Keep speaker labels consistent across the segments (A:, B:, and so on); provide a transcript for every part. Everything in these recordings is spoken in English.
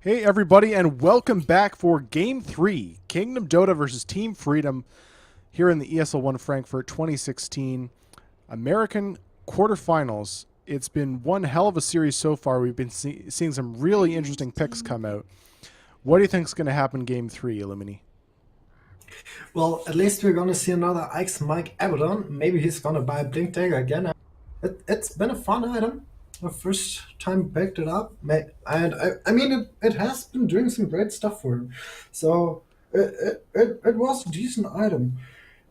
A: Hey everybody, and welcome back for Game 3, Kingdom Dota versus Team Freedom, here in the ESL 1 Frankfurt 2016 American quarterfinals. It's been one hell of a series so far. We've been seeing some really interesting picks come out. What do you think is going to happen in Game 3, Illumini?
B: Well, at least we're gonna see another Ike's Mike Abaddon. Maybe he's gonna buy a Blink Dagger again. It's been a fun item. The first time I picked it up, and I mean it has been doing some great stuff for him. So it was a decent item.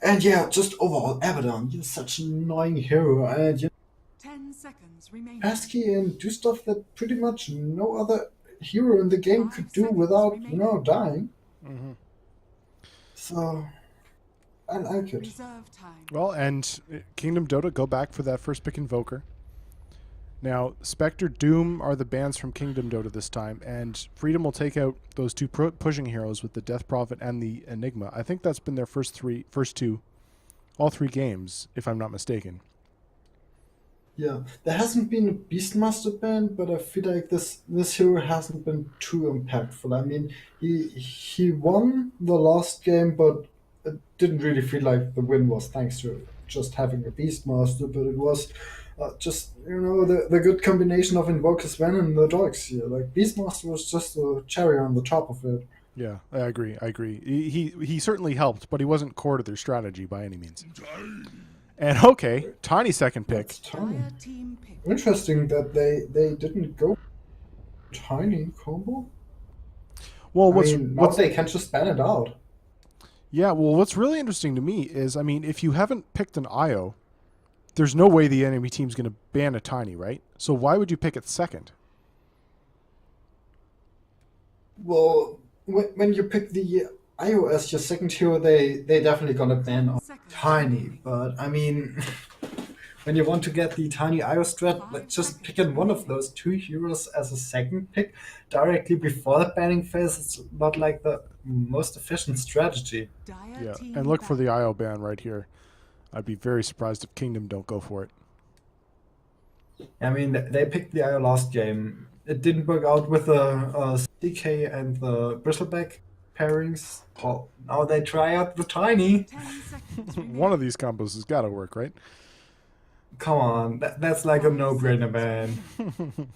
B: And yeah, just overall, Abaddon, you're such an annoying hero, and you
C: 10 seconds remaining.
B: pesky and do stuff that pretty much no other hero in the game could do
C: 5
B: without,
C: seconds
B: dying.
A: Mm-hmm.
B: So I like it.
C: Reserve time.
A: Well, and Kingdom Dota go back for that first pick Invoker. Now, Spectre, Doom are the bans from Kingdom Dota this time, and Freedom will take out those two pushing heroes with the Death Prophet and the Enigma. I think that's been their first two, all three games, if I'm not mistaken.
B: Yeah, there hasn't been a Beastmaster ban, but I feel like this hero hasn't been too impactful. I mean, he won the last game, but it didn't really feel like the win was thanks to just having a Beastmaster, but it was just the good combination of Invoker Sven and the dogs here. Like Beastmaster was just a cherry on the top of it.
A: Yeah, I agree. He certainly helped, but he wasn't core to their strategy by any means. And okay, Tiny second pick.
B: That's tiny.
C: Dire team pick.
B: Interesting that they didn't go tiny combo.
A: Well,
B: I mean, now they can just ban it out.
A: Yeah, well, what's really interesting to me is, I mean, if you haven't picked an IO, there's no way the enemy team's going to ban a Tiny, right? So why would you pick it second?
B: Well, when you pick the IO as your second hero, they definitely gonna ban on Tiny. But I mean, when you want to get the Tiny IO strat, like, just pick in one of those two heroes as a second pick directly before the banning phase. It's not like the most efficient strategy.
C: Dire
A: Yeah,
C: team
A: and look for
C: back.
A: the IO ban right here. I'd be very surprised if Kingdom don't go for it.
B: I mean, they picked the IO last game. It didn't work out with the DK and the Bristleback pairings. Well, now they try out the Tiny.
C: 10 seconds remaining.
A: One of these combos has got to work, right?
B: Come on, that's like a no-brainer, man.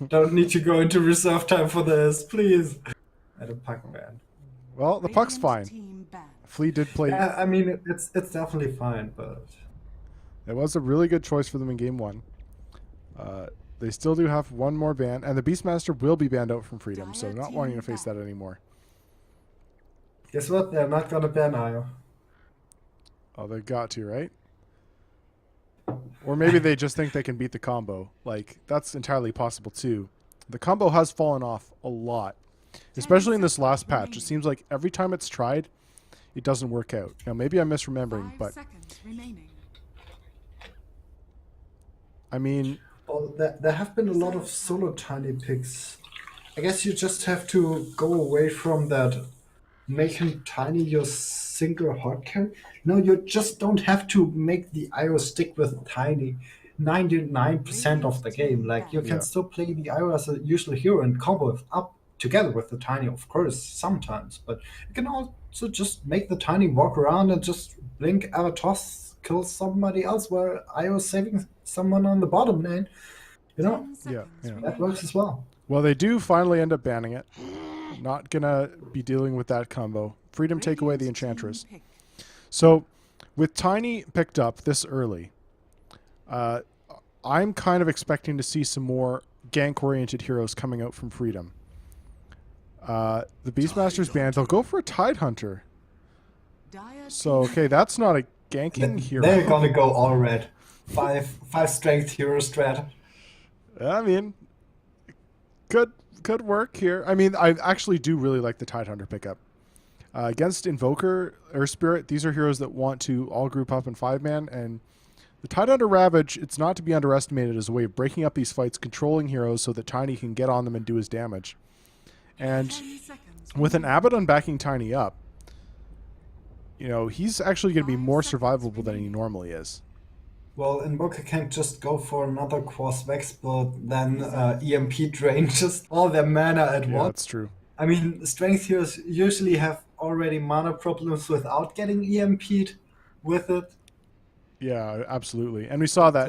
B: Don't need to go into reserve time for this, please. At a puck, man.
A: Well, the puck's
C: Radiant
A: fine.
C: team back.
A: Flea did play.
B: Yeah, I mean, it's definitely fine, but
A: It was a really good choice for them in game one. They still do have one more ban, and the Beastmaster will be banned out from Freedom, so not wanting to face that anymore.
B: guess what? They're not gonna ban IO.
A: Oh, they got to, right? Or maybe they just think they can beat the combo. Like, that's entirely possible too. The combo has fallen off a lot, especially in this last patch. It seems like every time it's tried, it doesn't work out. Now, maybe I'm misremembering,
C: 5
A: but
C: seconds remaining.
A: I mean,
B: Well, there have been a lot of solo Tiny picks. I guess you just have to go away from that making Tiny your single hard carry. No, you just don't have to make the IO stick with Tiny 99% of the game. Like, you can
A: Yeah.
B: still play the IO as a usual hero and combo it up together with the Tiny, of course, sometimes. But you can also just make the Tiny walk around and just blink Avatos, kill somebody else while IO is saving someone on the bottom lane.
C: 10 seconds
A: yeah.
B: That
C: remaining.
B: works as well.
A: well, they do finally end up banning it. Not gonna be dealing with that combo. Freedom take away the
C: Radiant team
A: Enchantress.
C: pick.
A: So, with Tiny picked up this early, I'm kind of expecting to see some more gank-oriented heroes coming out from Freedom. The Beastmaster's banned. They'll go for a Tidehunter.
C: Dire
A: So,
C: team
A: okay, that's not a ganking hero.
B: They're gonna go all red. Five strength hero strat.
A: I mean, could work here. I mean, I actually do really like the Tidehunter pickup. Against Invoker or Spirit, these are heroes that want to all group up in 5-man, and the Tidehunter Ravage, it's not to be underestimated as a way of breaking up these fights, controlling heroes so that Tiny can get on them and do his damage. And
C: 10 seconds
A: with an
C: remaining.
A: Abaddon backing Tiny up, he's actually going to be more survivable than he normally is.
B: Well, Invoker can't just go for another Quartz Vex, but then EMP drain just all their mana at
A: Yeah,
B: once.
A: that's true.
B: I mean, strength heroes usually have already mana problems without getting EMP'd with it.
A: Yeah, absolutely. And we saw that.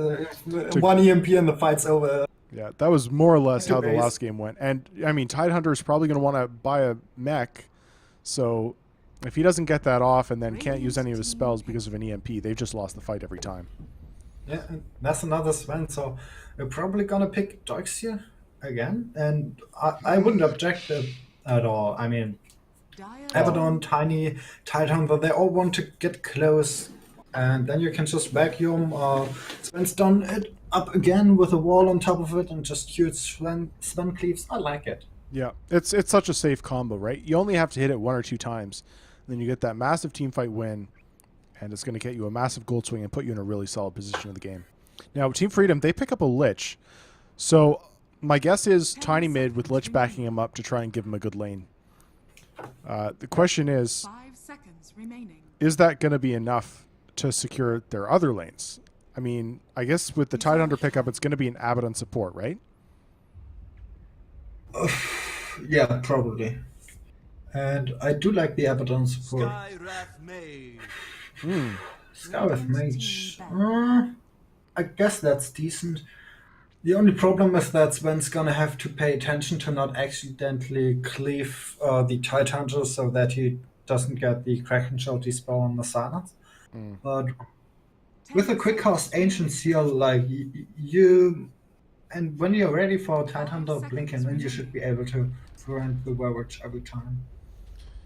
B: One EMP and the fight's over.
A: Yeah, that was more or less
B: To
A: how the
B: base.
A: last game went. And I mean, Tidehunter is probably going to want to buy a mech. So if he doesn't get that off and then can't use any of his spells because of an EMP, they've just lost the fight every time.
B: Yeah, and that's another Sven. So we're probably gonna pick Darks here again, and I wouldn't object at all. I mean,
C: Dire
B: Abaddon, Tiny, Tidehunter, they all want to get close, and then you can just vacuum. Sven's done it up again with a wall on top of it, and just huge Sven cleaves. I like it.
A: Yeah, it's such a safe combo, right? You only have to hit it 1 or 2 times. Then you get that massive team fight win, and it's going to get you a massive gold swing and put you in a really solid position of the game. Now, Team Freedom, they pick up a Lich. So my guess is Tiny mid with Lich backing him up to try and give him a good lane. The question is
C: 5 seconds remaining.
A: that going to be enough to secure their other lanes? I mean, I guess with the Tidehunter pickup, it's going to be an Abaddon support, right?
B: Yeah, probably. And I do like the Abaddon support.
D: Skywrath Mage.
B: Skywrath Mage. I guess that's decent. The only problem is that Sven's gonna have to pay attention to not accidentally cleave the Tidehunter so that he doesn't get the Kraken Shouty spell on the silence. But with a quick cast Ancient Seal, like you, and when you're ready for Tidehunter blinking, then you should be able to prevent the Werewitch every time.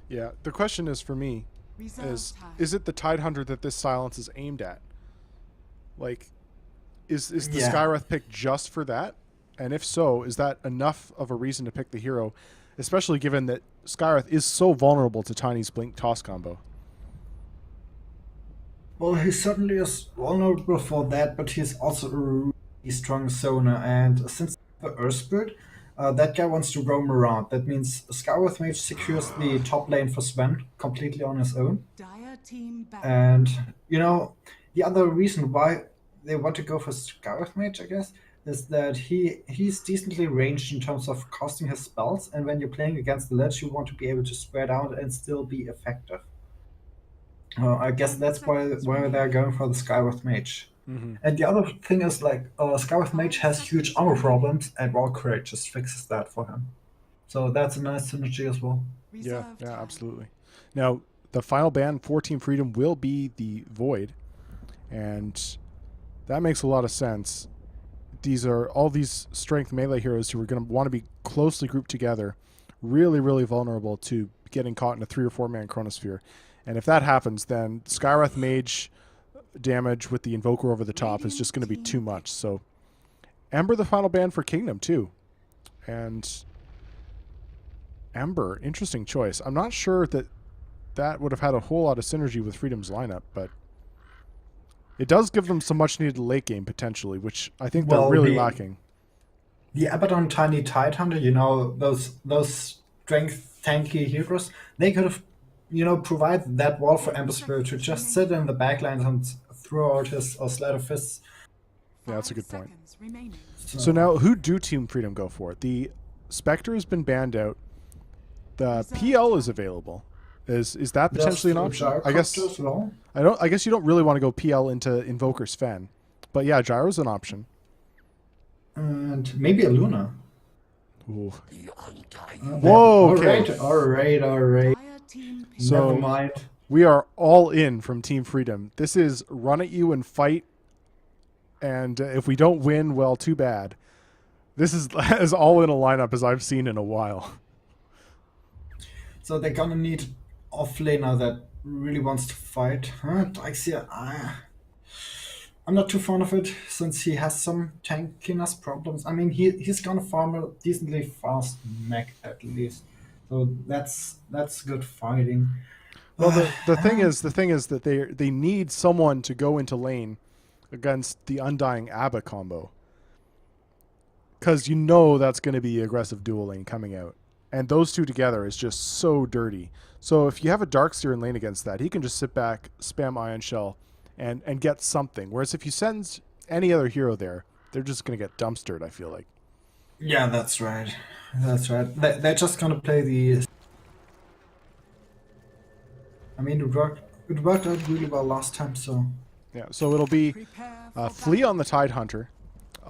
A: Yeah, the question is for me,
C: Reserve time.
A: is it the Tidehunter that this silence is aimed at? Like, is the
B: Yeah.
A: Skywrath pick just for that? And if so, is that enough of a reason to pick the hero, especially given that Skywrath is so vulnerable to Tiny's Blink Toss combo?
B: Well, he certainly is vulnerable for that, but he's also a really strong zoner, and since the Earth Spirit, that guy wants to roam around. That means Skywrath Mage secures the top lane for Sven completely on his own.
C: Dire team back.
B: And, you know, the other reason why they want to go for Skywrath Mage, I guess, is that he's decently ranged in terms of casting his spells, and when you're playing against the Lich, you want to be able to spread out and still be effective. I guess that's why they're going for the Skywrath Mage. And the other thing is, like, Skywrath Mage has huge armor problems, and Valkyrie just fixes that for him. So that's a nice synergy as well.
A: Yeah,
C: Reserve
A: yeah,
C: time.
A: absolutely. Now, the final ban for Team Freedom will be the Void, and that makes a lot of sense. These are all these strength melee heroes who are going to want to be closely grouped together, really, really vulnerable to getting caught in a 3 or 4 man chronosphere. And if that happens, then Skywrath Mage damage with the Invoker over the top is just going to be too much. So Ember, the final ban for Kingdom too. And Ember, interesting choice. I'm not sure that would have had a whole lot of synergy with Freedom's lineup, but it does give them some much needed late game potentially, which I think they're
B: Well,
A: really lacking.
B: The Abaddon Tiny Tidehunter, you know, those strength tanky heroes, they could have, you know, provided that wall for Ember Spirit to just sit in the backlines and throw out his Sleight of Fists.
A: Yeah, that's a
C: 5
A: good point.
C: seconds remaining.
A: So now, who do Team Freedom go for? The Spectre has been banned out. The PL is available. Is that potentially an option? I guess
B: As well.
A: I guess you don't really want to go PL into Invoker Sven, but yeah, Gyro's an option.
B: And maybe a Luna.
A: Ooh.
B: Whoa,
A: Whoa, okay.
B: All right.
C: Dire team pick.
A: So-
B: Never mind.
A: We are all in from Team Freedom. This is run at you and fight, and if we don't win, well, too bad. This is as all in a lineup as I've seen in a while.
B: So they're gonna need off laner that really wants to fight. Dixia, I'm not too fond of it since he has some tankiness problems. I mean, he's gonna farm a decently fast mech at least, so that's good fighting.
A: Well, the thing is that they need someone to go into lane against the Undying Abba combo, because you know that's going to be aggressive dual lane coming out, and those two together is just so dirty. So if you have a Darkseer in lane against that, he can just sit back, spam Ion Shell, and get something. Whereas if you send any other hero there, they're just going to get dumpstered, I feel like.
B: Yeah, that's right. That's right. They're just gonna play the. I mean, it worked. It worked out really well last time, so.
A: Yeah, so it'll be
C: Prepare for
A: Flea
C: battle.
A: on the Tidehunter,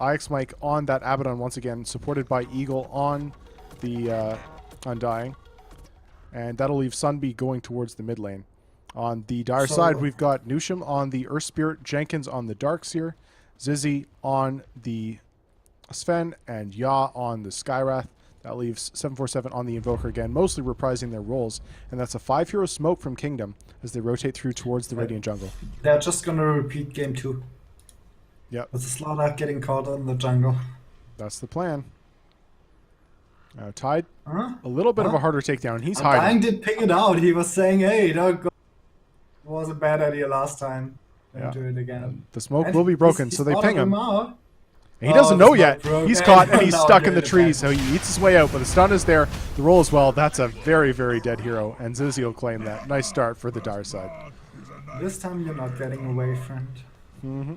A: IX Mike on that Abaddon once again, supported by Eagle on the Undying, and that'll leave Sunbee going towards the mid lane. On the Dire side, we've got Nusham on the Earth Spirit, Jenkins on the Darkseer, Zizzy on the Sven, and Ya on the Skyrath. That leaves 747 on the Invoker again, mostly reprising their roles, and that's a 5-hero smoke from Kingdom as they rotate through towards the Radiant jungle.
B: They're just gonna repeat game 2.
A: Yep,
B: With the Slaughter getting caught in the jungle.
A: that's the plan. Tide,
B: Huh?
A: a little bit of a harder takedown. He's
B: Undying
A: hiding.
B: did pick it out. He was saying, "Hey, don't go." It was a bad idea last time. Don't
A: Yeah.
B: do it again.
A: The smoke
B: And
A: will be broken,
B: he
A: so they
B: spotted
A: ping him.
B: out.
A: He doesn't know yet.
B: Broke.
A: He's caught and he's
B: now
A: stuck in the
B: good
A: trees,
B: attack.
A: so he eats his way out. But the stun is there. The roll as well. That's a very, very dead hero, and Zizzy will claim that. Nice start for the Dire side.
B: This time you're not getting away, friend.
A: Mm-hmm.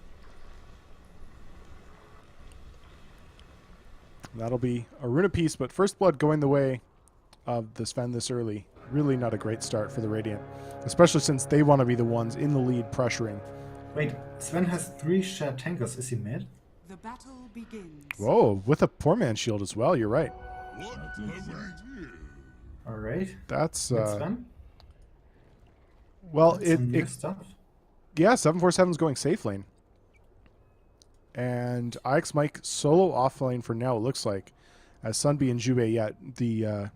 A: That'll be a rune apiece, but First Blood going the way of the Sven this early. Really not a great start for the Radiant, especially since they want to be the ones in the lead pressuring.
B: Wait, Sven has 3 shared tankers. Is he mid?
C: The battle begins.
A: Whoa, with a poor man shield as well. You're right.
B: Alright.
A: That's
B: Sven?
A: well,
B: That's some new
A: it
B: stuff.
A: yeah, 747's going safe lane. And IX Mike solo off lane for now, it looks like. As Sunbee and Jube, yeah, the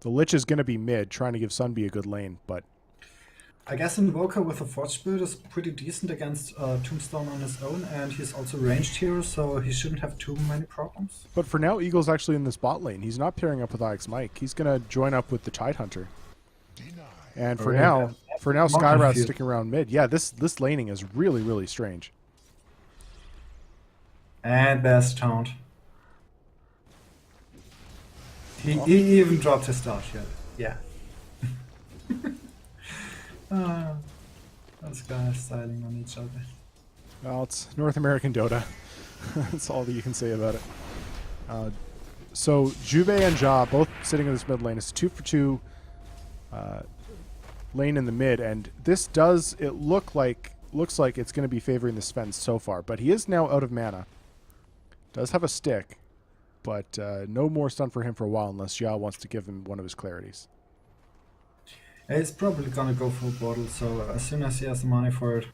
A: Lich is going to be mid, trying to give Sunbee a good lane. But
B: I guess Invoker with a Forge Spirit is pretty decent against Tombstone on his own, and he's also ranged here, so he shouldn't have too many problems.
A: for now, Eagle's actually in this bot lane. He's not pairing up with IX Mike. He's going to join up with the Tidehunter. And for now, Skyrath's
B: confused.
A: sticking around mid. Yeah, this laning is really, really strange.
B: And there's Taunt. He even dropped his dodge yet. Yeah. Those guys styling on each other.
A: Well, it's North American Dota. That's all that you can say about it. So Juve and Ja both sitting in this mid lane. It's a 2-for-2 lane in the mid, and this looks like it's going to be favoring the Sven so far. But he is now out of mana. Does have a stick, but no more stun for him for a while unless Ja wants to give him one of his clarities.
B: He's probably gonna go full bottle, so as soon as he has the money for it,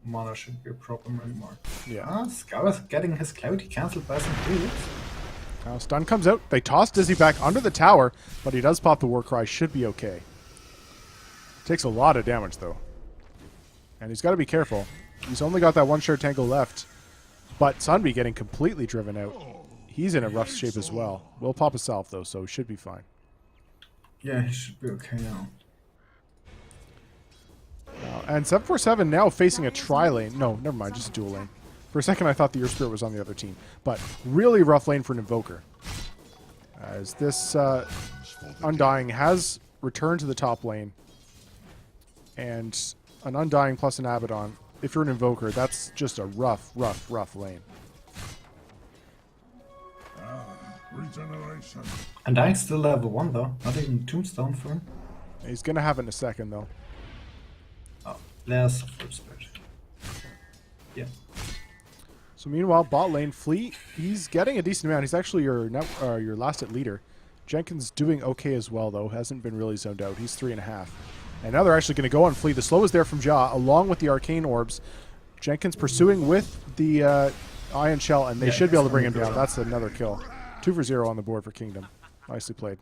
B: mana shouldn't be a problem anymore.
A: Yeah.
B: Scar's getting his cloud, he cancelled by some creeps.
A: Now stun comes out. They toss Dizzy back under the tower, but he does pop the war cry. Should be okay. Takes a lot of damage though, and he's got to be careful. He's only got that one shard tango left, but Sunbee getting completely driven out. He's in a rough shape as well. Will pop a salve though, so should be fine.
B: Yeah, he should be okay now.
A: And 747 now facing a tri-lane. No, never mind, just a dual lane. For a second I thought the Earth Spirit was on the other team. But really rough lane for an Invoker. As this Undying has returned to the top lane. And an Undying plus an Abaddon, if you're an Invoker, that's just a rough lane.
D: Regeneration.
B: And I'm still level 1 though, not even Tombstone for him.
A: He's going to have it in a second though.
B: Oh, there's a full spirit. Yeah.
A: So meanwhile, bot lane, Flea, he's getting a decent amount. He's actually your last at leader. Jenkins doing okay as well, though. Hasn't been really zoned out. He's 3.5. And now they're actually going to go on Flea. The slow is there from Ja, along with the Arcane Orbs. Jenkins pursuing with the Iron Shell, and they should be able to bring him down. That's another kill. 2 for 0 on the board for Kingdom. Nicely played.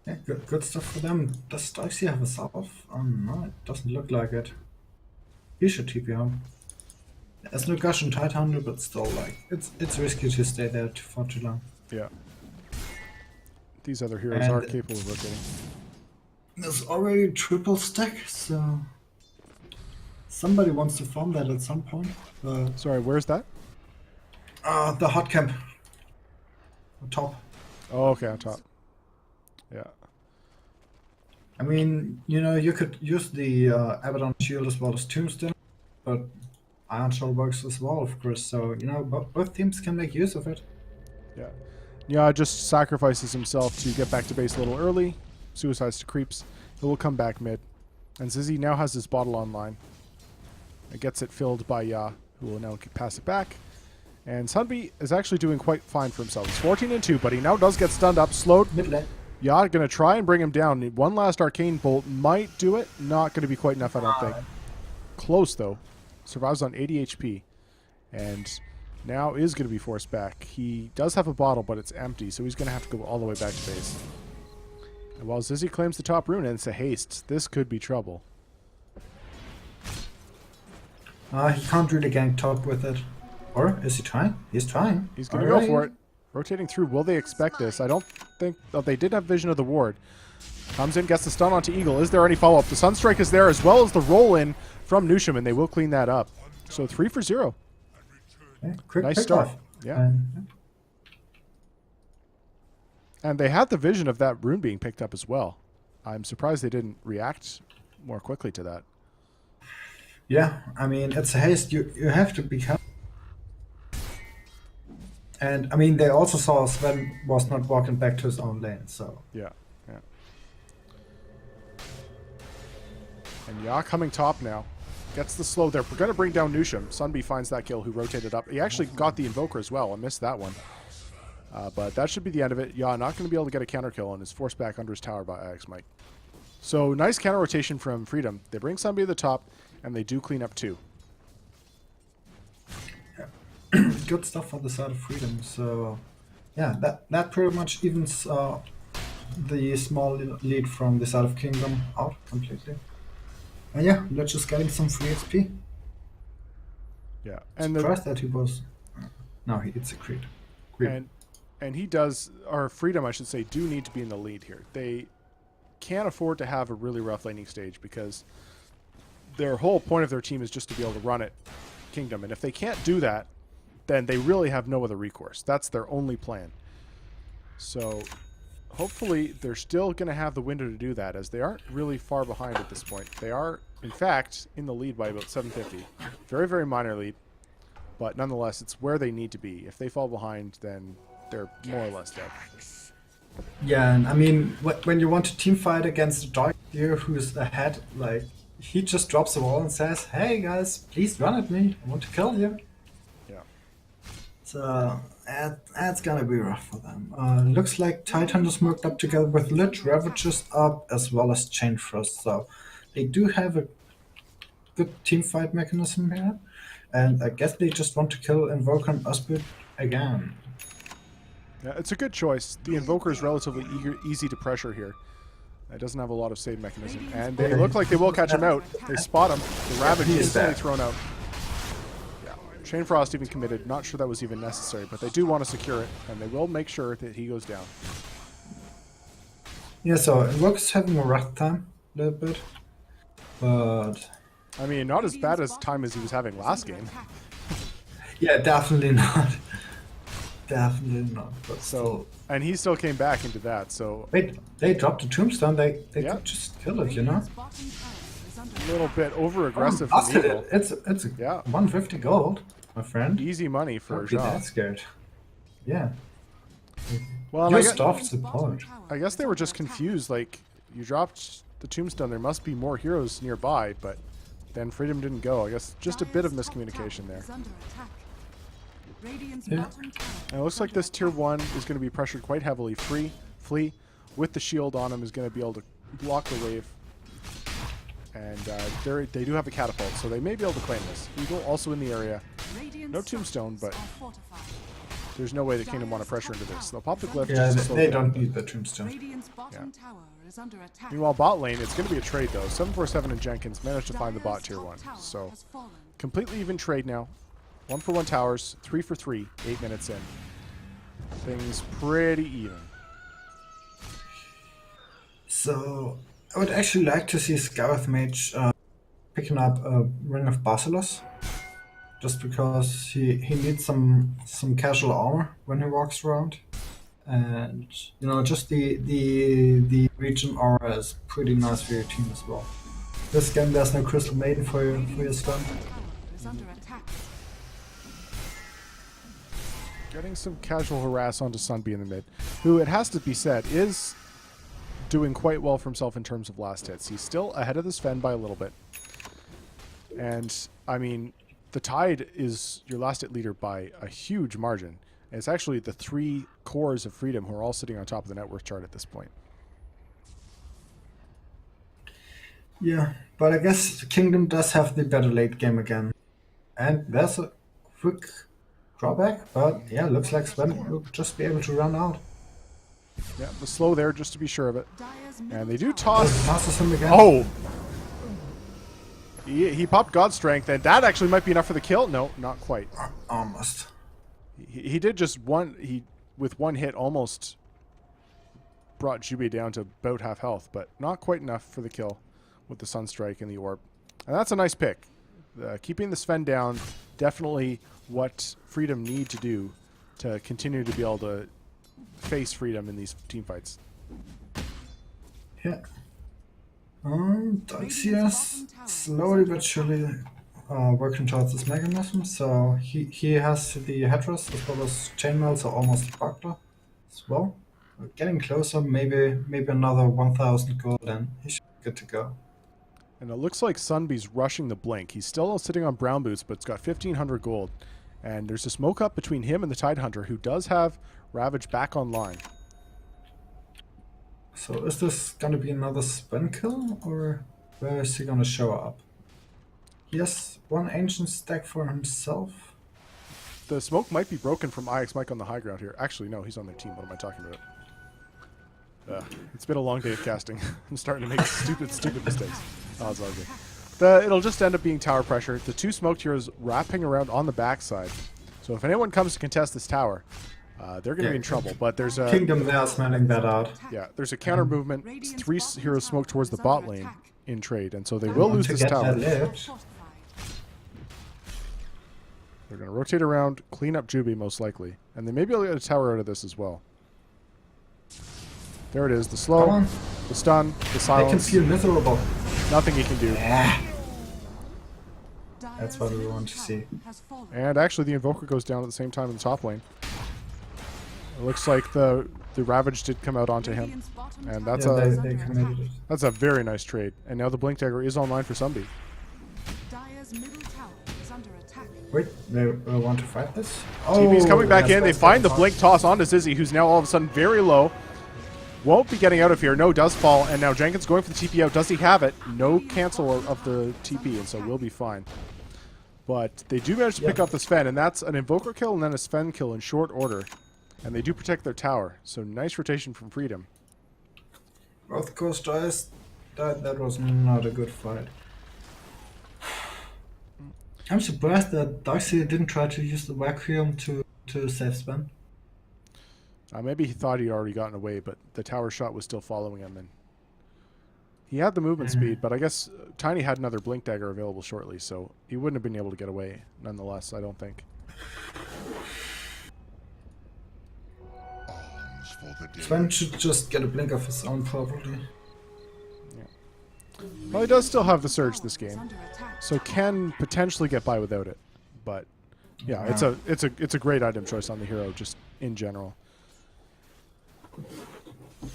B: Yeah, good stuff for them. Does Dicey have a salve? Oh no, it doesn't look like it. He should TP home. There's no gush on Tidehunter, but still, like, it's risky to stay there for too long.
A: Yeah. These other heroes
B: And
A: are capable of rotating.
B: There's already triple stack, so somebody wants to farm that at some point.
A: Sorry, where's that?
B: The hot camp. On top.
A: Oh, okay, on top. Yeah.
B: I mean, you know, you could use the Abaddon shield as well as Tombstone, but Iron Shell works as well, of course. So, both teams can make use of it.
A: Yeah. Yeah, just sacrifices himself to get back to base a little early. Suicides to creeps. He will come back mid. And Zizzy now has his bottle online. It gets it filled by Ya, who will now pass it back. And Sunby is actually doing quite fine for himself. He's 14-2, but he now does get stunned up, slowed.
B: Mid lane.
A: Ya going to try and bring him down. One last Arcane Bolt might do it. Not going to be quite enough, I don't think. Close, though. Survives on 80 HP. And now is going to be forced back. He does have a bottle, but it's empty, so he's going to have to go all the way back to base. And while Zizzy claims the top rune, and it's a haste, this could be trouble.
B: He can't really gank top with it. Or is he trying? He's trying.
A: He's going to go for it. Rotating through. Will they expect this? I don't think... Oh, they did have vision of the ward. Comes in, gets the stun onto Eagle. Is there any follow-up? The Sunstrike is there, as well as the roll-in from Nusham, and they will clean that up. So 3 for 0.
B: Yeah, quick
A: Nice
B: pick
A: start.
B: off.
A: Yeah. And they had the vision of that rune being picked up as well. I'm surprised they didn't react more quickly to that.
B: Yeah, I mean, it's a haste. You have to be careful. And, I mean, they also saw Sven was not walking back to his own lane, so...
A: Yeah, yeah. And Ya coming top now. Gets the slow there. We're going to bring down Nusham. Sunby finds that kill, who rotated up. He actually got the Invoker as well. I missed that one. But that should be the end of it. Ya not going to be able to get a counter kill and is forced back under his tower by Axe Mike. So nice counter rotation from Freedom. They bring Sunby to the top, and they do clean up too.
B: Good stuff on the side of Freedom. So, yeah, that pretty much evens the small lead from the side of Kingdom out completely. And yeah, let's just getting some free XP.
A: Yeah, and
B: Surprised that he was. No, it's a creep.
A: And he does, or Freedom, I should say, do need to be in the lead here. They can't afford to have a really rough laning stage because their whole point of their team is just to be able to run it Kingdom. And if they can't do that, then they really have no other recourse. That's their only plan. So hopefully they're still going to have the window to do that, as they aren't really far behind at this point. They are, in fact, in the lead by about 750. Very, very minor lead. But nonetheless, it's where they need to be. If they fall behind, then they're more or less dead.
B: Yeah, and I mean, when you want to team fight against a dog here who's ahead, like, he just drops the wall and says, "Hey guys, please run at me. I want to kill you."
A: Yeah.
B: So that's gonna be rough for them. Looks like Titan is merged up together with Lich, Ravages up, as well as Chain Frost. So they do have a good team fight mechanism here. And I guess they just want to kill Invoker and Usbud again.
A: Yeah, it's a good choice. The Invoker is relatively easy to pressure here. It doesn't have a lot of save mechanism. And they look like they will catch him out. They spot him. The Ravage is instantly thrown out. Yeah. Chain Frost even committed. Not sure that was even necessary, but they do want to secure it, and they will make sure that he goes down.
B: Yeah, so Invoker's having a rough time a little bit. But
A: I mean, not as bad as time as he was having last game.
B: yeah, definitely not. Definitely not. But
A: So, and he still came back into that, so...
B: Wait, they dropped the tombstone. They
A: Yeah.
B: could just kill it, you know?
A: A little bit over-aggressive from
B: Busted
A: Eagle.
B: it. It's
A: Yeah.
B: 150 gold, my friend.
A: Easy money for
B: Don't be
A: Ja.
B: that scared. Yeah.
A: Well, and I
B: Just
A: guess,
B: off support.
A: I guess they were just confused. Like, you dropped the tombstone. There must be more heroes nearby, but then Freedom didn't go. I guess just a bit of miscommunication there.
B: Yeah.
A: And it looks like this tier 1 is going to be pressured quite heavily. Flea, with the shield on him, is going to be able to block the wave. And they do have a catapult, so they may be able to claim this. Eagle also in the area. No tombstone, but there's no way the Kingdom want to pressure into this. They'll pop the glyph
B: Yeah,
A: just to slow
B: they
A: it down.
B: don't need the tombstone.
A: Meanwhile, bot lane, it's going to be a trade, though. 747 and Jenkins managed to find the bot tier 1. So, completely even trade now. 1-for-1 towers, 3-for-3, 8 minutes in. Things pretty even.
B: So, I would actually like to see Scarith Mage picking up a Ring of Basilos. Just because he needs some casual armor when he walks around. And, you know, just the region aura is pretty nice for your team as well. This game there's no Crystal Maiden for your stun.
A: Getting some casual harass onto Sunby in the mid, who, it has to be said, is doing quite well for himself in terms of last hits. He's still ahead of the Sven by a little bit. And, I mean, the Tide is your last hit leader by a huge margin. And it's actually the 3 cores of Freedom who are all sitting on top of the net worth chart at this point.
B: Yeah, but I guess Kingdom does have the better late game again. And there's a quick drawback, but yeah, looks like Sven will just be able to run out.
A: Yeah, the slow there just to be sure of it.
C: Dyer's
A: And
C: middle
A: they do
C: tower
A: toss.
B: Passes him again.
A: Oh! He popped God's Strength, and that actually might be enough for the kill. No, not quite.
B: Almost.
A: He did just with one hit almost brought Jubi down to about half health, but not quite enough for the kill with the Sunstrike and the Orb. And that's a nice pick. Keeping the Sven down, definitely what Freedom need to do to continue to be able to face Freedom in these team fights.
B: Yeah. Dixias slowly but surely working towards this mechanism, so he has the Hedras as well as Chainmail, so almost Buckler as well. We're getting closer, maybe another 1,000 gold, and he should be good to go.
A: And it looks like Sunbee's rushing the Blink. He's still sitting on brown boots, but it's got 1,500 gold. And there's a smoke up between him and the Tidehunter, who does have Ravage back online.
B: So is this gonna be another Sven kill, or where is he gonna show up? He has one ancient stack for himself.
A: The smoke might be broken from IX Mike on the high ground here. Actually, no, he's on their team. What am I talking about? It's been a long day of casting. I'm starting to make stupid mistakes. Oh, it's all good. It'll just end up being tower pressure. The 2 smoked heroes wrapping around on the backside. So if anyone comes to contest this tower, they're going to be in trouble. But there's a
B: Kingdom there smelling that out.
A: yeah, there's a counter movement. 3 heroes smoke towards the bot lane in trade, and so they will lose
B: To
A: this
B: get
A: tower.
B: that ledge.
A: They're going to rotate around, clean up Jubi most likely, and they may be able to get a tower out of this as well. There it is, the
B: Come
A: slow,
B: on.
A: the stun, the
B: I can
A: silence.
B: feel miserable.
A: Nothing he can do.
B: Yeah.
C: Dyer's
B: That's what we
C: middle
B: want to
C: tower
B: see.
C: has fallen.
A: And actually, the Invoker goes down at the same time in the top lane. It looks like the Ravage did come out onto him,
C: Radiant's bottom
A: and
C: tower
A: that's
B: Yeah,
A: a
B: they committed it.
A: that's a very nice trade. And now the Blink Dagger is online for Sunby.
C: Dyer's middle tower is under attack.
B: Wait, they want to fight this?
A: TV's coming back
B: yes,
A: in. They
B: that's
A: find the
B: good.
A: Blink toss onto Zizzy, who's now all of a sudden very low. Won't be getting out of here. No, does fall. And now Jenkins going for the TP out. Does he have it? No cancel of the TP, and so we'll be fine. But they do manage to pick up the Sven, and that's an Invoker kill and then a Sven kill in short order. And they do protect their tower. So nice rotation from Freedom.
B: Both Ghost Eyes, that was not a good fight. I'm surprised that Darcy didn't try to use the vacuum to save Sven.
A: Maybe he thought he'd already gotten away, but the tower shot was still following him. And he had the movement speed, but I guess Tiny had another Blink Dagger available shortly, so he wouldn't have been able to get away nonetheless, I don't think.
B: Sven should just get a blink of his own, probably.
A: Well, he does still have the Surge this
C: Is
A: game,
C: under attack.
A: so can potentially get by without it. But yeah, it's a great item choice on the hero, just in general.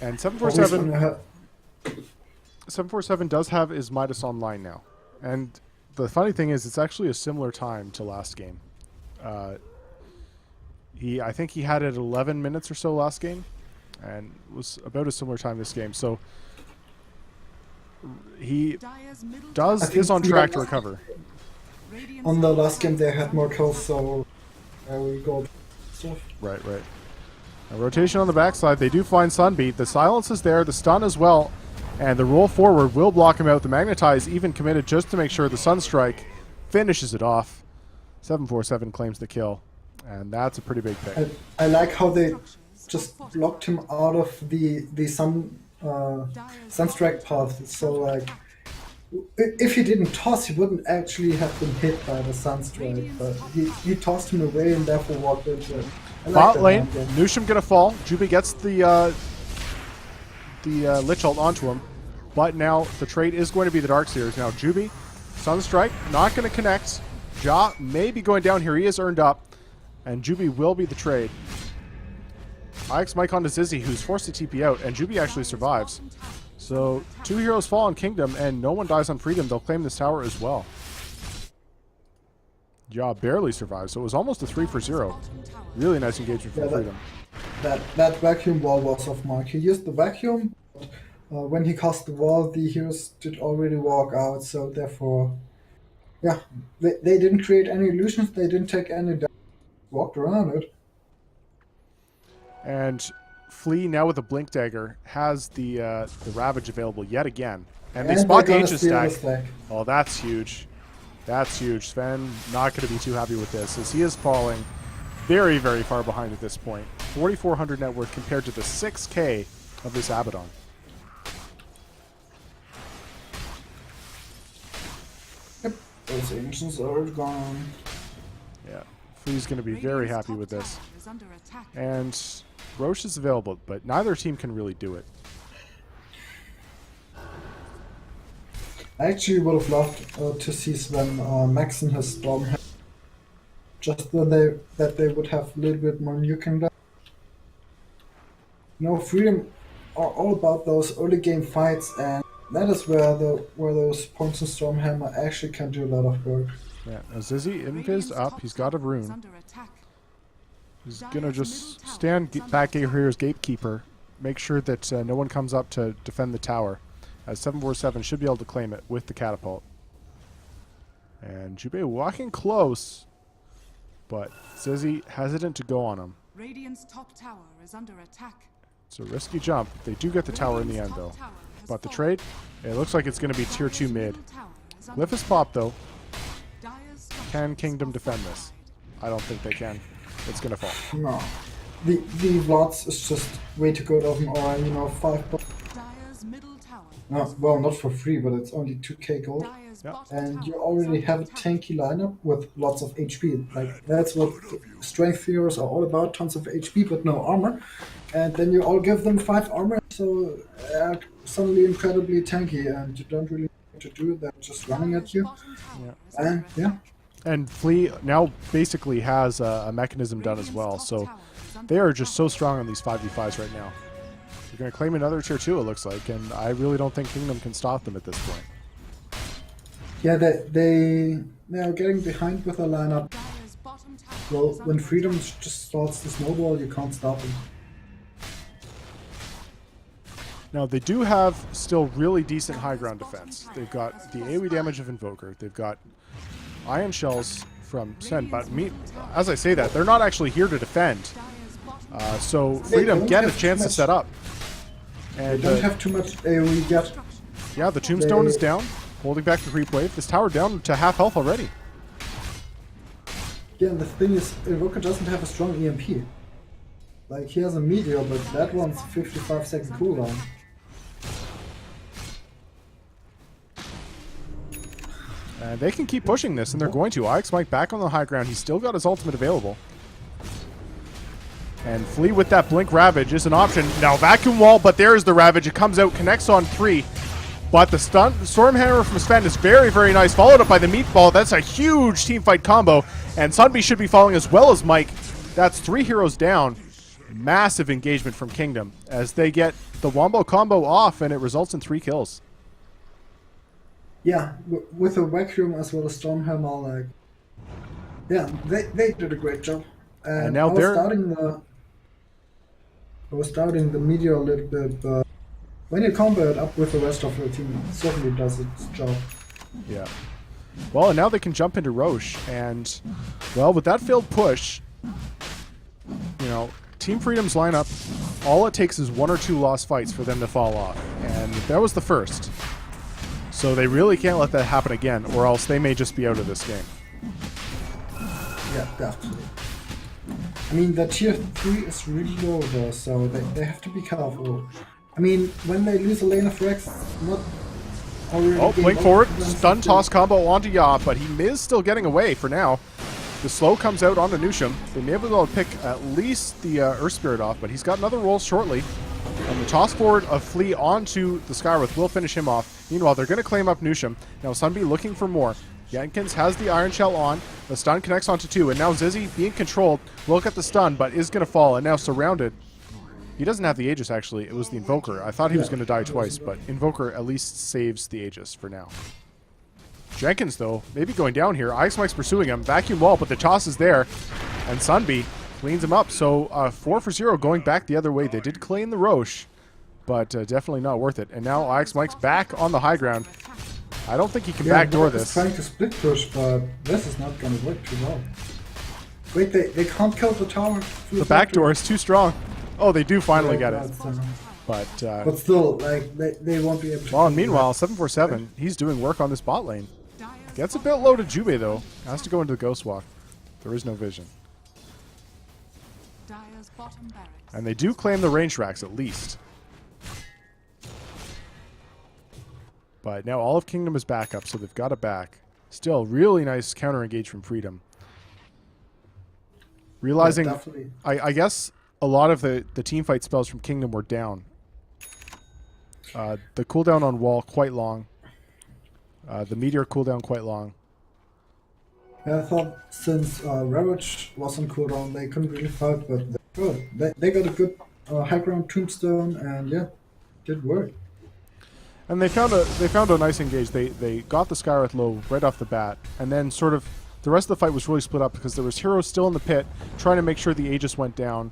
A: And 747 does have his Midas online now. And the funny thing is, it's actually a similar time to last game. I think he had it 11 minutes or so last game, and it was about a similar time this game. So he
C: Dyer's middle
A: is on track to recover.
C: Radiant's
B: On the last game they had more kills, so we got stuff.
A: Right. A rotation on the backside. They do find Sunbeat. The silence is there, the stun as well, and the roll forward will block him out. The Magnetize even committed just to make sure the Sunstrike finishes it off. 747 claims the kill, and that's a pretty big pick.
B: I like how they just blocked him out of the Sunstrike path. So like, if he didn't toss, he wouldn't actually have been hit by the Sunstrike. But he tossed him away and therefore walked into it. I like
A: Bot
B: that
A: lane,
B: game.
A: Nusham gonna fall. Jubi gets the Lich Ult onto him, but now the trade is going to be the Darkseers. Now Jubi, Sunstrike, not going to connect. Ja may be going down here. He is earned up. And Juby will be the trade. IX Mike onto Zizzy, who's forced to TP out, and Juby actually survives. So 2 heroes fall on Kingdom, and no one dies on Freedom. They'll claim this tower as well. Ja barely survives, so it was almost a 3 for 0. Really nice engagement from Freedom.
B: That vacuum wall was off mark. He used the vacuum, but when he cast the wall, the heroes did already walk out, so therefore, yeah, they didn't create any illusions, they didn't take any damage, walked around it.
A: And Flea, now with a Blink Dagger, has the Ravage available yet again. And they spot the Aegis stack. Oh, that's huge. That's huge. Sven not going to be too happy with this, as he is falling very, very far behind at this point. 4,400 net worth compared to the 6K of this Abaddon.
B: Yep, those ancients are gone.
A: Yeah, Flea's going to be very happy with this. And Roche is available, but neither team can really do it.
B: I actually would have loved to see Sven maxing his Storm, just that they would have a little bit more nuking left. You know, Freedom are all about those early game fights, and that is where those points in Stormhammer actually can do a lot of work.
A: Yeah, now Zizzy invised up. He's got a rune. He's gonna just stand back here's gatekeeper, make sure that no one comes up to defend the tower. As 747 should be able to claim it with the catapult. And Jubei walking close, but Zizzy hesitant to go on him.
C: Radiant's top tower is under attack.
A: It's a risky jump. They do get the tower in the end, though. But the trade, it looks like it's going to be tier 2 mid. Glyph is popped, though. Can Kingdom defend this? I don't think they can. It's going to fall.
B: No. The Vlads is just way too good of an aura, you know, 5 bucks. No, well, not for free, but it's only 2k gold.
A: Yeah.
B: And you already have a tanky lineup with lots of HP. Like, that's what strength heroes are all about, tons of HP but no armor. And then you all give them 5 armor, so suddenly incredibly tanky, and you don't really know what to do, they're just running at you.
A: Yeah.
B: And yeah.
A: And Flea now basically has a mechanism done as well, so they are just so strong on these 5v5s right now. They're going to claim another tier 2, it looks like, and I really don't think Kingdom can stop them at this point.
B: Yeah, they are getting behind with a lineup. Well, when Freedom just starts to snowball, you can't stop them.
A: Now, they do have still really decent high ground defense. They've got the AoE damage of Invoker. They've got Ion Shells from Sen, but as I say that, they're not actually here to defend. So Freedom get a chance to set up. And
B: they don't have too much AoE yet.
A: Yeah, the Tombstone is down, holding back the creep wave. This tower down to half health already.
B: Yeah, and the thing is, Invoker doesn't have a strong EMP. Like, he has a Meteor, but that one's 55-second cooldown.
A: And they can keep pushing this, and they're going to. IX Mike back on the high ground. He's still got his ultimate available. And Flea with that Blink Ravage is an option. Now Vacuum Wall, but there's the Ravage. It comes out, connects on 3. But the Stormhammer from Sven is very, very nice. Followed up by the Meatball. That's a huge teamfight combo. And Sunbee should be following as well as Mike. That's 3 heroes down. Massive engagement from Kingdom as they get the Wombo combo off, and it results in 3 kills.
B: Yeah, with a Vacuum as well as Stormhammer, like, yeah, they did a great job. And now I was doubting the Meteor a little bit, but when you combo it up with the rest of your team, it certainly does its job.
A: Yeah. Well, and now they can jump into Roche, and, well, with that failed push, you know, Team Freedom's lineup, all it takes is 1 or 2 lost fights for them to fall off, and that was the first. So they really can't let that happen again, or else they may just be out of this game.
B: Yeah, definitely. I mean, the tier 3 is really low though, so they have to be careful. I mean, when they lose a lane of Rex, not already.
A: Oh, blink forward, stun toss combo onto Ya, but he is still getting away for now. The slow comes out onto Nusham. They may be able to pick at least the Earth Spirit off, but he's got another roll shortly. And the toss forward of Flea onto the Skywrath will finish him off. Meanwhile, they're going to claim up Nusham. Now Sunbee looking for more. Jenkins has the Iron Shell on. The stun connects onto 2, and now Zizzy being controlled will get the stun, but is going to fall, and now surrounded. He doesn't have the Aegis, actually. It was the Invoker. I thought he was going to die twice, but Invoker at least saves the Aegis for now. Jenkins, though, maybe going down here. Ice Mike's pursuing him. Vacuum wall, but the toss is there. And Sunby cleans him up. So 4 for 0 going back the other way. They did claim the Roche, but definitely not worth it. And now Ice Mike's back on the high ground. I don't think he can backdoor this.
B: Trying to split push, but this is not going to work too well. Wait, they can't kill the tower.
A: The backdoor is too strong. Oh, they do finally get it. But
B: still, like, they won't be able to.
A: Well, and meanwhile, 747, he's doing work on this bot lane. Gets a bit low to Jube, though. Has to go into the Ghost Walk. There is no vision. And they do claim the range racks, at least. But now all of Kingdom is back up, so they've got it back. Still, really nice counter engage from Freedom. Realizing,
B: Yeah, definitely.
A: I guess a lot of the team fight spells from Kingdom were down. The cooldown on wall quite long. The meteor cooldown quite long.
B: Yeah, I thought since Ravage was on cooldown, they couldn't really fight, but they got a good high ground tombstone, and yeah, did work.
A: And they found a nice engage. They got the Skywrath low right off the bat, and then sort of the rest of the fight was really split up because there was heroes still in the pit trying to make sure the Aegis went down,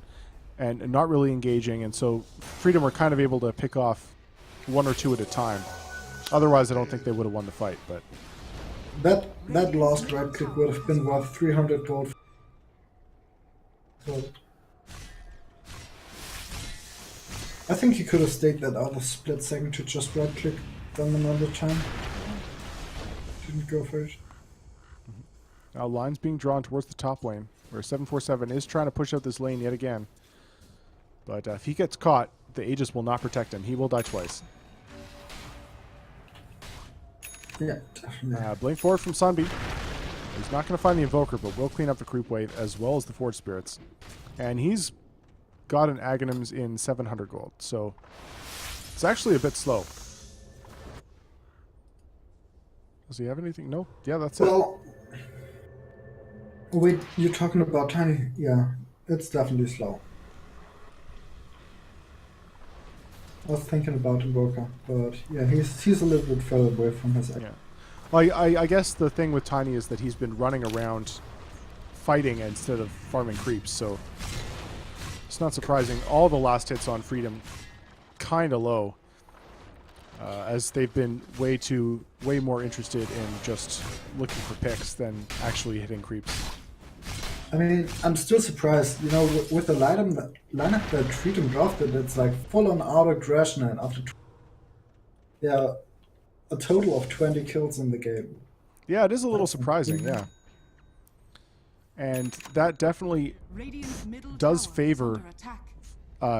A: and not really engaging, and so Freedom were kind of able to pick off 1 or 2 at a time. Otherwise, I don't think they would have won the fight. But
B: that last right click would have been worth 300 gold. So I think he could have stayed that out a split second to just right click them another time. Didn't go for it.
A: now lines being drawn towards the top lane, where 747 is trying to push out this lane yet again. But if he gets caught, the Aegis will not protect him. He will die twice.
B: Yeah, definitely.
A: Blink forward from Sunby. He's not going to find the Invoker, but will clean up the creep wave as well as the Forge Spirits. And he's got an Aghanims in 700 gold, so it's actually a bit slow. Does he have anything? No? Yeah, that's it.
B: Well, wait, you're talking about Tiny? Yeah, it's definitely slow. I was thinking about Invoker, but yeah, he's a little bit further away from his egg.
A: Yeah. Well, I guess the thing with Tiny is that he's been running around fighting instead of farming creeps, so it's not surprising. All the last hits on Freedom kind of low, as they've been way more interested in just looking for picks than actually hitting creeps.
B: I mean, I'm still surprised, you know, with the lineup that Freedom drafted, it's like full-on auto-aggression and after a total of 20 kills in the game.
A: Yeah, it is a little surprising, yeah. And that definitely does favor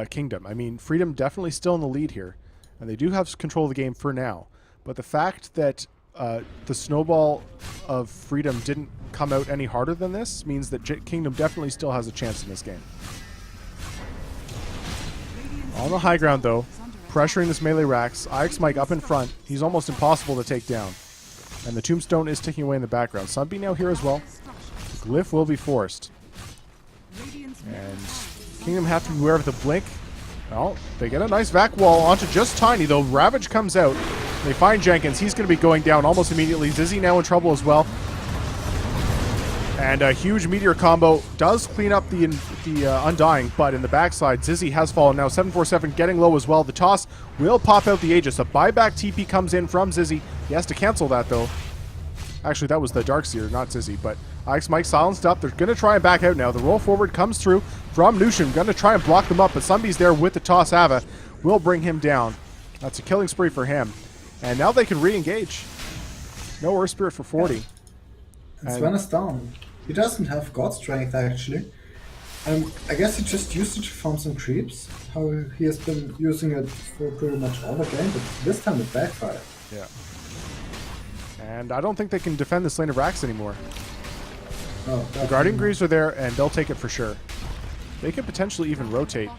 A: Kingdom. I mean, Freedom definitely still in the lead here, and they do have control of the game for now. But the fact that the snowball of Freedom didn't come out any harder than this means that Kingdom definitely still has a chance in this game. On the high ground, though, pressuring this melee racks. Ix Mike up in front. He's almost impossible to take down. And the tombstone is ticking away in the background. Sunby now here as well. The glyph will be forced. And Kingdom have to be aware of the blink. Well, they get a nice vac wall onto just Tiny, though. Ravage comes out. They find Jenkins. He's going to be going down almost immediately. Zizzy now in trouble as well. And a huge meteor combo does clean up the Undying, but in the backside, Zizzy has fallen. Now 747 getting low as well. The toss will pop out the Aegis. A buyback TP comes in from Zizzy. He has to cancel that, though. Actually, that was the Darkseer, not Zizzy, but Ix Mike silenced up. They're going to try and back out now. The roll forward comes through from Nushin. Going to try and block them up, but Sunby's there with the toss. Ava will bring him down. That's a killing spree for him. And now they can re-engage. No Earth Spirit for 40.
B: And Sven is down. He doesn't have God Strength, actually. I guess he just used it to farm some creeps. How he has been using it for pretty much all the game, but this time it backfired.
A: Yeah. And I don't think they can defend this lane of racks anymore.
B: Oh,
A: the Guardian Greaves are there, and they'll take it for sure. They could potentially even rotate.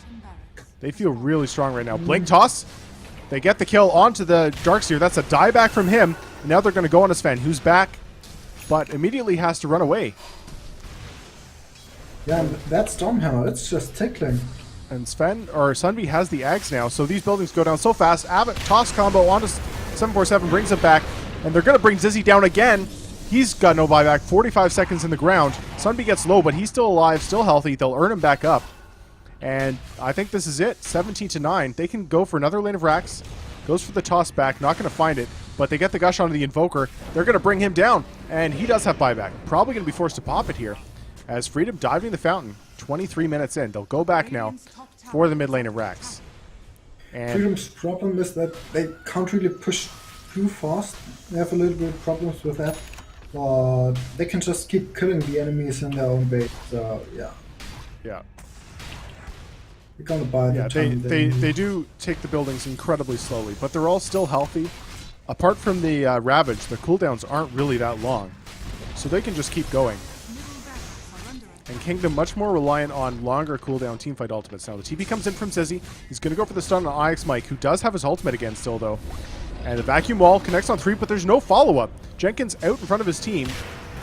A: They feel really strong right now. Blink toss. They get the kill onto the Darkseer. That's a dieback from him. And now they're going to go on to Sven, who's back. but immediately has to run away.
B: Yeah, and that Stormhammer, it's just tickling.
A: And Sunby has the Axe now, so these buildings go down so fast. Abbott toss combo onto 747, brings him back, and they're going to bring Zizzy down again. He's got no buyback, 45 seconds in the ground. Sunby gets low, but he's still alive, still healthy. They'll earn him back up. And I think this is it, 17-9. They can go for another lane of racks. Goes for the toss back, not going to find it, but they get the gush onto the Invoker. They're going to bring him down, and he does have buyback. Probably going to be forced to pop it here. As Freedom diving the fountain, 23 minutes in. They'll go back now for the mid lane of racks. And
B: Freedom's problem is that they can't really push too fast. They have a little bit of problems with that. But they can just keep killing the enemies in their own base. So, yeah.
A: yeah,
B: We're gonna buy the time
A: they do take the buildings incredibly slowly, but they're all still healthy. Apart from the Ravage, the cooldowns aren't really that long. So they can just keep going. And Kingdom much more reliant on longer cooldown teamfight ultimates. Now the TP comes in from Zizzy. He's going to go for the stun on IX Mike, who does have his ultimate again still though. And the vacuum wall connects on 3, but there's no follow-up. Jenkins out in front of his team.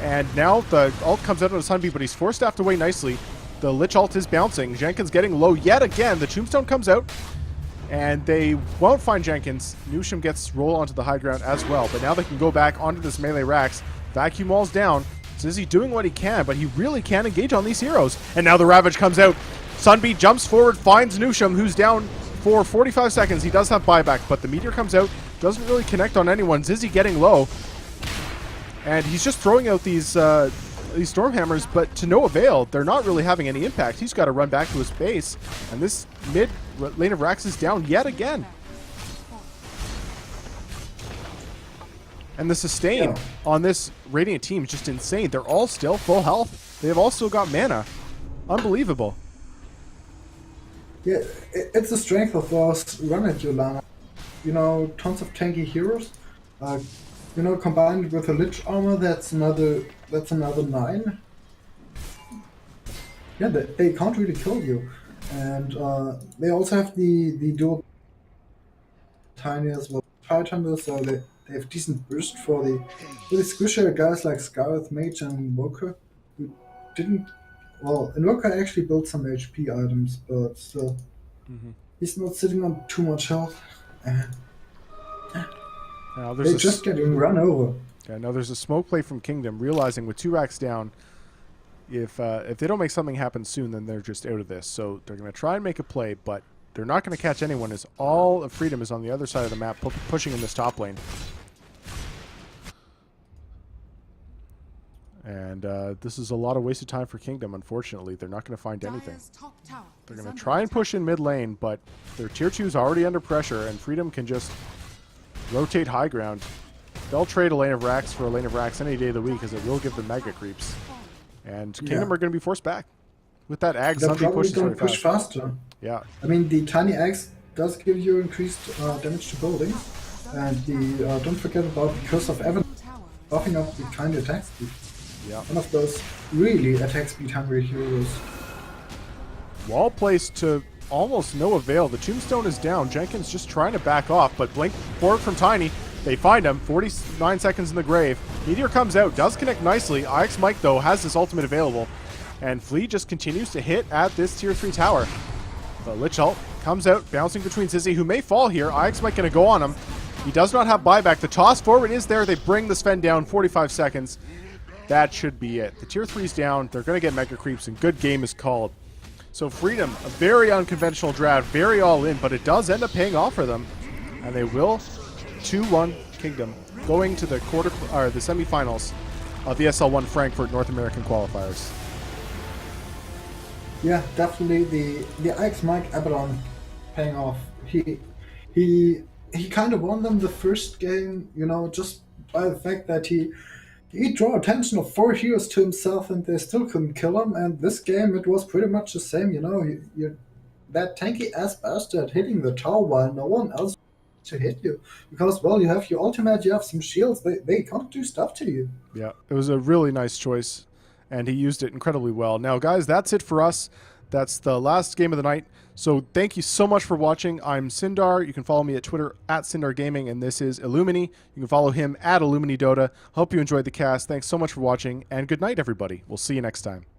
A: And now the ult comes out on Sunby, but he's forced staffed away nicely. The Lich ult is bouncing. Jenkins getting low yet again. The Tombstone comes out. And they won't find Jenkins. Newsham gets roll onto the high ground as well. But now they can go back onto this melee racks. Vacuum wall's down. Zizzy doing what he can, but he really can't engage on these heroes. And now the Ravage comes out. Sunby jumps forward, finds Newsham, who's down for 45 seconds. He does have buyback, but the Meteor comes out, doesn't really connect on anyone. Zizzy getting low. And he's just throwing out these Stormhammers, but to no avail. They're not really having any impact. He's got to run back to his base. And this mid lane of racks is down yet again. And the sustain on this Radiant team is just insane. They're all still full health. They've all still got mana. Unbelievable.
B: Yeah, it's the strength of those run-at-you lineup. You know, tons of tanky heroes. You know, combined with a Lich armor, that's another 9. Yeah, they can't really kill you. And they also have the dual tiny as well. Fight so they have decent burst for the squishier guys like Scarlet Mage and Invoker, who didn't. Well, Invoker actually built some HP items, but still, he's not sitting on too much health. They're just getting run over.
A: Yeah, now there's a smoke play from Kingdom, realizing with 2 racks down, if they don't make something happen soon, then they're just out of this. So they're going to try and make a play, but they're not going to catch anyone, as all of Freedom is on the other side of the map, pushing in this top lane. And this is a lot of wasted time for Kingdom, unfortunately. They're not going to find anything. They're going to try and push in mid lane, but their tier 2 is already under pressure, and Freedom can just rotate high ground. They'll trade a lane of racks for a lane of racks any day of the week, as it will give them mega creeps. And Kingdom are going to be forced back. With that Ag,
B: they're
A: Sunby
B: probably
A: pushes
B: going
A: really
B: to push
A: fast.
B: faster.
A: Yeah.
B: I mean, the tiny axe does give you increased damage to buildings, and the don't forget about the Curse of Evan buffing up the tiny attack speed.
A: Yeah.
B: One of those really attack speed hungry heroes.
A: Wall placed to almost no avail. The Tombstone is down. Jenkins just trying to back off, but blink forward from Tiny. They find him. 49 seconds in the grave. Meteor comes out, does connect nicely. IX Mike, though, has his ultimate available. And Flea just continues to hit at this tier 3 tower. The Lich ult comes out, bouncing between Zizzy, who may fall here. IX Mike going to go on him. He does not have buyback. The toss forward is there. They bring the Sven down. 45 seconds. That should be it. The tier 3's down. They're going to get mega creeps, and good game is called. So Freedom, a very unconventional draft, very all in, but it does end up paying off for them. And they will 2-1 Kingdom, going to the the semifinals of the ESL1 Frankfurt North American Qualifiers.
B: Yeah, definitely the IX Mike Abaddon paying off. He kind of won them the first game, you know, just by the fact that he drew attention of 4 heroes to himself and they still couldn't kill him. And this game, it was pretty much the same, you know. You're that tanky ass bastard hitting the tower while no one else to hit you. Because, well, you have your ultimate, you have some shields, they can't do stuff to you.
A: Yeah, it was a really nice choice, and he used it incredibly well. Now, guys, that's it for us. That's the last game of the night. So thank you so much for watching. I'm Sindar. You can follow me at Twitter at Sindar Gaming, and this is Illumini. You can follow him at Illumini Dota. Hope you enjoyed the cast. Thanks so much for watching, and good night, everybody. We'll see you next time.